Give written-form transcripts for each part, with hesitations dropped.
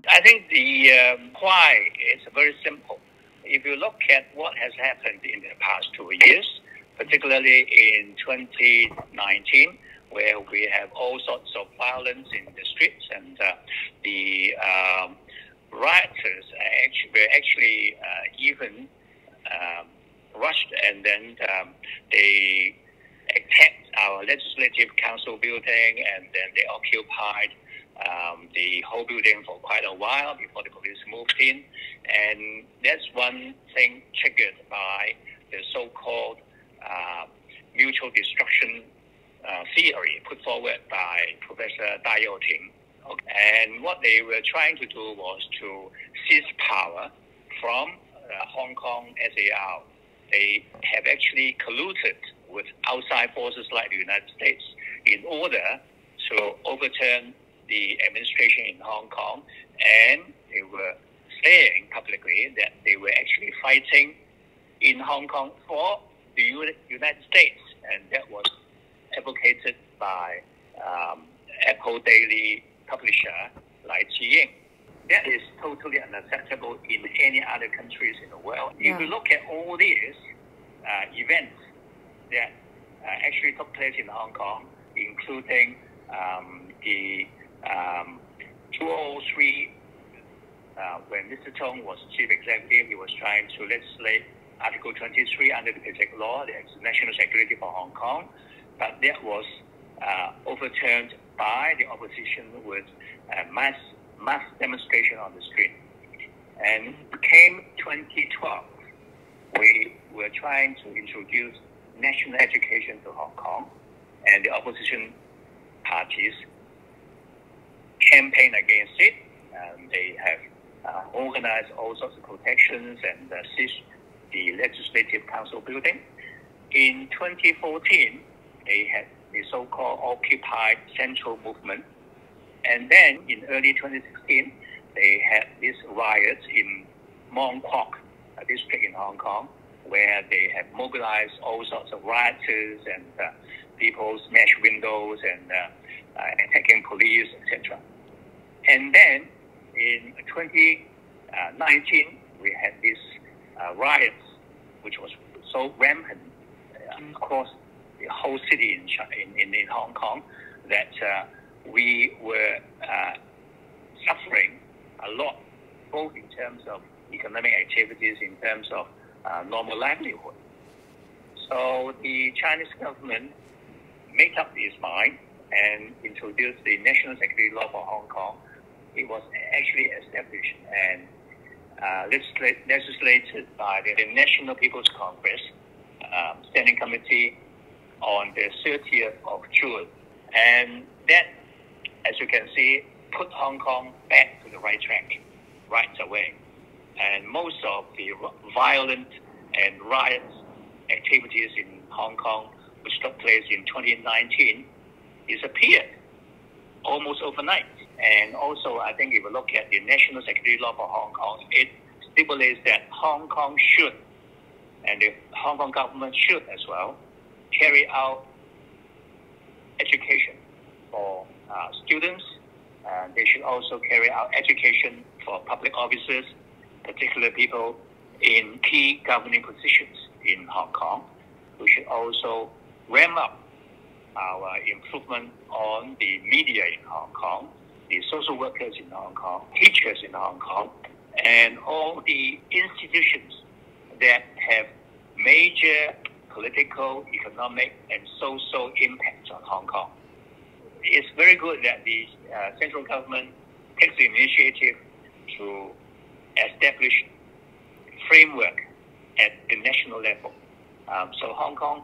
I think the why is very simple. If you look at what has happened in the past 2 years, particularly in 2019, where we have all sorts of violence in the streets, and the rioters were actually even rushed, and then they attacked our legislative council building, and then they occupied the whole building for quite a while before the police moved in. And that's one thing triggered by the so-called mutual destruction theory put forward by Professor Dai Ting. And what they were trying to do was to seize power from Hong Kong SAR. They have actually colluded with outside forces like the United States in order to overturn the administration in Hong Kong, and they were saying publicly that they were actually fighting in Hong Kong for the United States, and that was advocated by Apple Daily publisher Lai Chi-ying. That is totally unacceptable in any other countries in the world. Yeah. If you look at all these events that actually took place in Hong Kong, including the 2003, when Mr. Tong was chief executive, he was trying to legislate Article 23 under the Patriots law, that's national security for Hong Kong, but that was overturned by the opposition with mass demonstration on the street. And came 2012, we were trying to introduce national education to Hong Kong, and the opposition parties campaign against it. They have organized all sorts of protections and seized the Legislative Council building. In 2014, they had the so-called Occupy Central movement. And then in early 2016, they had these riots in Mong Kok, a district in Hong Kong, where they have mobilized all sorts of rioters and people smash windows and attacking police, etc. And then in 2019, we had these riots, which was so rampant across the whole city in Hong Kong that we were suffering a lot, both in terms of economic activities, in terms of normal livelihood. So the Chinese government made up its mind and introduced the national security law for Hong Kong. It was actually established and legislated by the National People's Congress Standing Committee on the 30th of June. And that, as you can see, put Hong Kong back to the right track right away. And most of the violent and riot activities in Hong Kong, which took place in 2019, disappeared almost overnight. And also, I think if you look at the national security law for Hong Kong, it stipulates that Hong Kong should, and the Hong Kong government should as well, carry out education for students. They should also carry out education for public officers, particularly people in key governing positions in Hong Kong. We should also ramp up our improvement on the media in Hong Kong, the social workers in Hong Kong, teachers in Hong Kong, and all the institutions that have major political, economic, and social impact on Hong Kong. It's very good that the central government takes the initiative to establish framework at the national level. So Hong Kong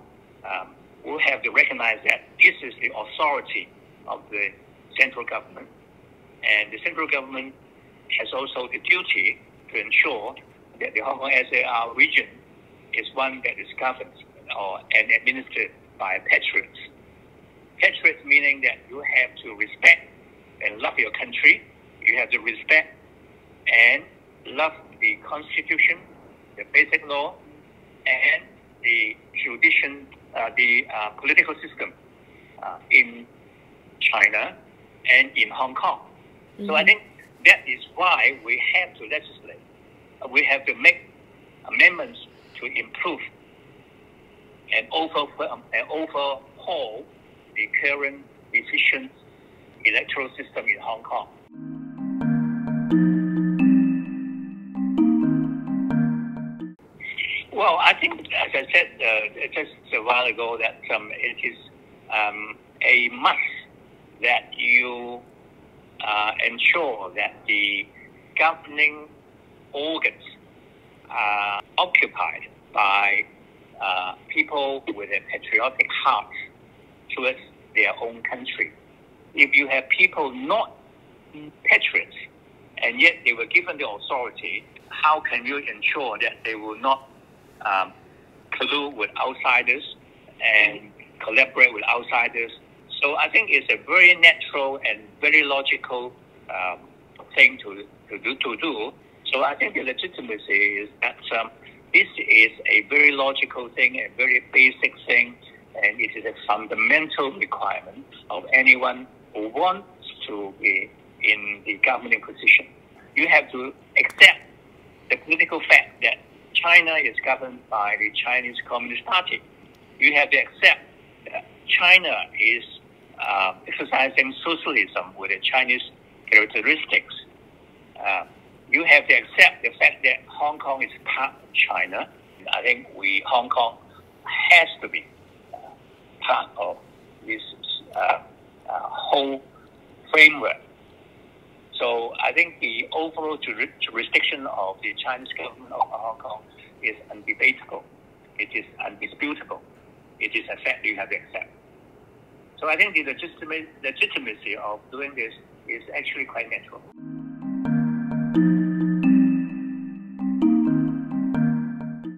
will have to recognize that this is the authority of the central government. And the central government has also the duty to ensure that the Hong Kong SAR region is one that is governed and administered by patriots. Patriots meaning that you have to respect and love your country. You have to respect and love the Constitution, the basic law, and the the political system in China and in Hong Kong. Mm-hmm. So I think that is why we have to legislate. We have to make amendments to improve and overhaul the current efficient electoral system in Hong Kong. Well, I think, as I said just a while ago, that it is a must that you ensure that the governing organs are occupied by people with a patriotic heart towards their own country. If you have people not patriots and yet they were given the authority, how can you ensure that they will not collude with outsiders and collaborate with outsiders? So I think it's a very natural and very logical thing to do. So I think the legitimacy is that this is a very logical thing, a very basic thing, and it is a fundamental requirement of anyone who wants to be in the governing position. You have to accept the political fact that China is governed by the Chinese Communist Party. You have to accept that China is exercising socialism with the Chinese characteristics. You have to accept the fact that Hong Kong is part of China. I think Hong Kong has to be part of this whole framework. So I think the overall jurisdiction of the Chinese government of Hong Kong is undebatable. It is undisputable. It is a fact you have to accept. So I think the legitimacy of doing this is actually quite natural.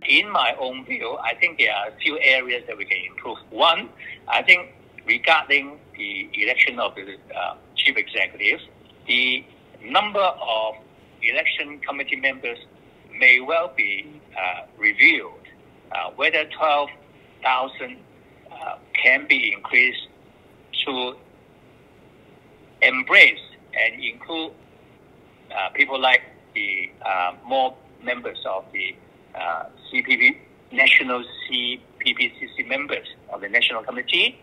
In my own view, I think there are a few areas that we can improve. One, I think regarding the election of the chief executive, the number of election committee members may well be reviewed. Whether 12,000 can be increased to embrace and include people like the more members of the national CPPCC members of the National Committee,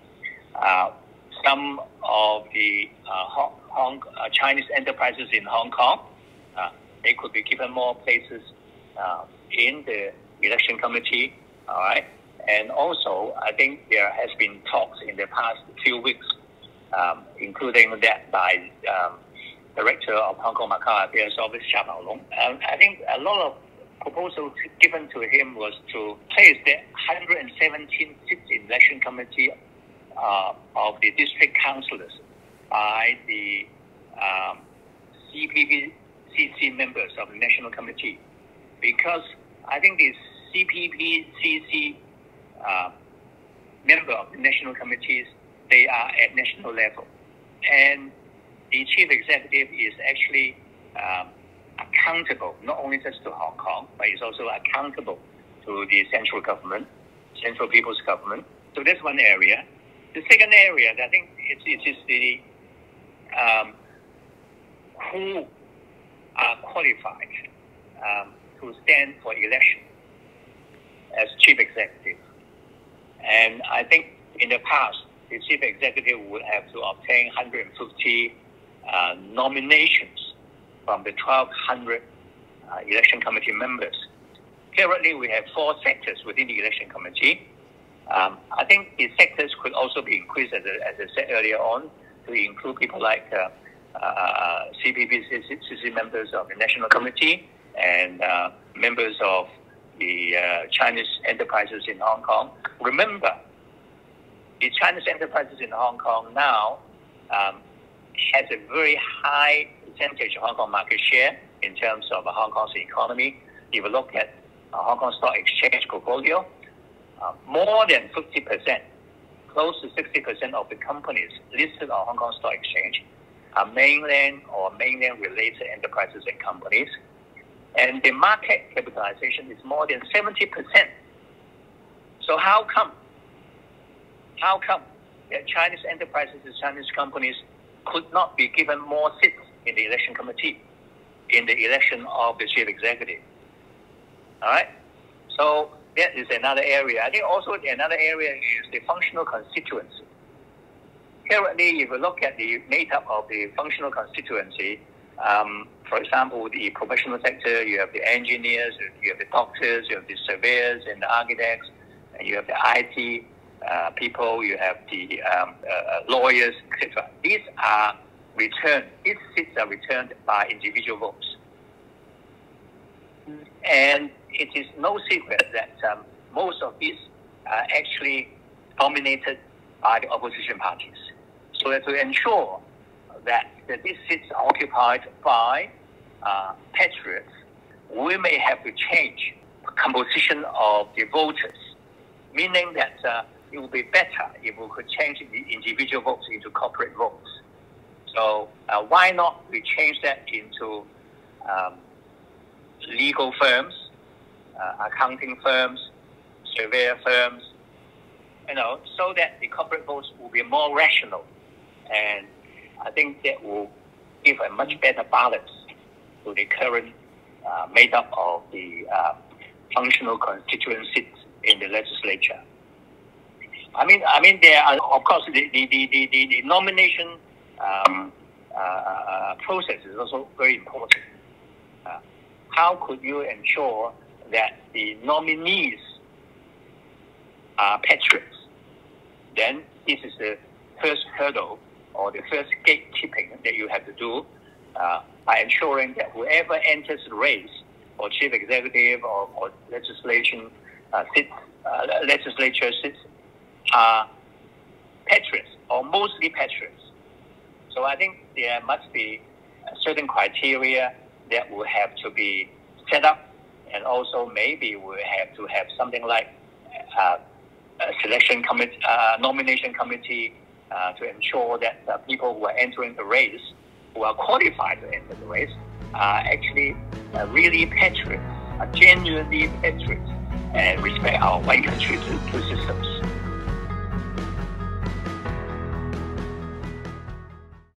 some of the Chinese enterprises in Hong Kong, they could be given more places in the election committee, all right? And also, I think there has been talks in the past few weeks, including that by Director of Hong Kong Macau Affairs Office, Xia Baolong. I think a lot of proposals given to him was to place the 117 seats in election committee of the district councillors by the CPPCC members of the National Committee, because I think the CPPCC member of the National Committees, they are at national level, and the chief executive is actually accountable not only just to Hong Kong, but is also accountable to the central government, central people's government. So that's one area. The second area, I think it is the who are qualified to stand for election as chief executive. And I think in the past, the chief executive would have to obtain 150 nominations from the 1,200 election committee members. Currently, we have 4 sectors within the election committee. I think the sectors could also be increased, as I said earlier on, to include people like CPPCC members of the National Committee and members of the Chinese enterprises in Hong Kong. Remember, the Chinese enterprises in Hong Kong now has a very high percentage of Hong Kong market share in terms of Hong Kong's economy. If you look at Hong Kong Stock Exchange portfolio, more than 50%, close to 60% of the companies listed on Hong Kong Stock Exchange are mainland or mainland-related enterprises and companies. And the market capitalization is more than 70%. So how come how come that Chinese enterprises and Chinese companies could not be given more seats in the election committee, in the election of the chief executive? All right? So that is another area. I think also another area is the functional constituency. Currently, if you look at the makeup of the functional constituency, for example, the professional sector, you have the engineers, you have the doctors, you have the surveyors and the architects, and you have the IT people, you have the lawyers, etc. These seats are returned by individual votes. And it is no secret that most of these are actually dominated by the opposition parties. So to ensure that these seats are occupied by Patriots, we may have to change the composition of the voters, meaning that it would be better if we could change the individual votes into corporate votes. So why not we change that into legal firms, accounting firms, surveyor firms, so that the corporate votes will be more rational. And I think that will give a much better balance to the current makeup of the functional constituencies in the legislature. I mean, there are, of course, the nomination process is also very important. How could you ensure that the nominees are Patriots? Then this is the first hurdle or the first gatekeeping that you have to do by ensuring that whoever enters the race for chief executive or legislature seats are Patriots or mostly Patriots. So I think there must be certain criteria that will have to be set up, and also maybe we'll have to have something like a selection committee, nomination committee to ensure that the people who are entering the race, who are qualified to enter the race, are actually really Patriots, are genuinely Patriots, and respect our one country two systems.